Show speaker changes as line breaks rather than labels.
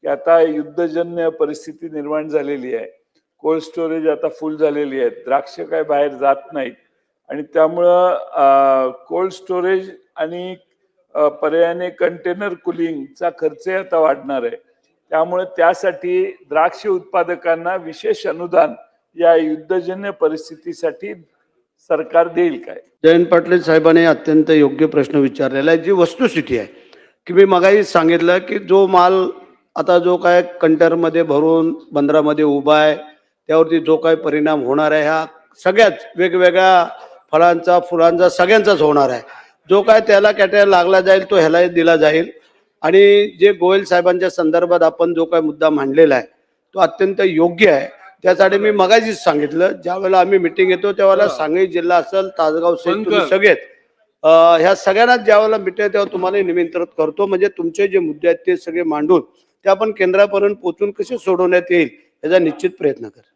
की आता युद्धजन्य परिस्थिती निर्माण झालेली आहे, कोल्ड स्टोरेज आता फुल झालेली आहेत, द्राक्ष काय बाहेर जात नाहीत आणि त्यामुळं कोल्ड स्टोरेज आणि पर्यायाने कंटेनर कुलिंगचा खर्च आता वाढणार आहे. त्यामुळे त्यासाठी द्राक्ष उत्पादकांना विशेष अनुदान या युद्धजन्य परिस्थितीसाठी सरकार देईल काय?
जयंत पाटील साहेबांनी अत्यंत योग्य प्रश्न विचारलेला आहे. जी वस्तुस्थिती आहे की मी मगाही सांगितलं की जो माल आता जो काय कंटेनरमध्ये भरून बंदरामध्ये उभा आहे त्यावरती जो काय परिणाम होणार आहे ह्या सगळ्याच वेगवेगळ्या फळांचा फुलांचा सगळ्यांचाच होणार आहे. जो काय त्याला कॅटेगरी लागला जाईल तो ह्याला दिला जाईल. आणि जे गोयल साहेबांच्या संदर्भात आपण जो काय मुद्दा मांडलेला आहे तो अत्यंत योग्य आहे. त्यासाठी मी मगाशीच सांगितलं ज्यावेळेला आम्ही मिटिंग येतो त्यावेळेला सांगली जिल्हा असेल तासगाव असेल तुम्ही सगळेच ह्या सगळ्यांना ज्यावेळेला मिटिंग तेव्हा तुम्हाला निमंत्रित करतो म्हणजे तुमचे जे मुद्दे आहेत ते सगळे मांडून ते आपण केंद्रापर्यंत पोहोचून कसे सोडवण्यात येईल याचा निश्चित प्रयत्न करा.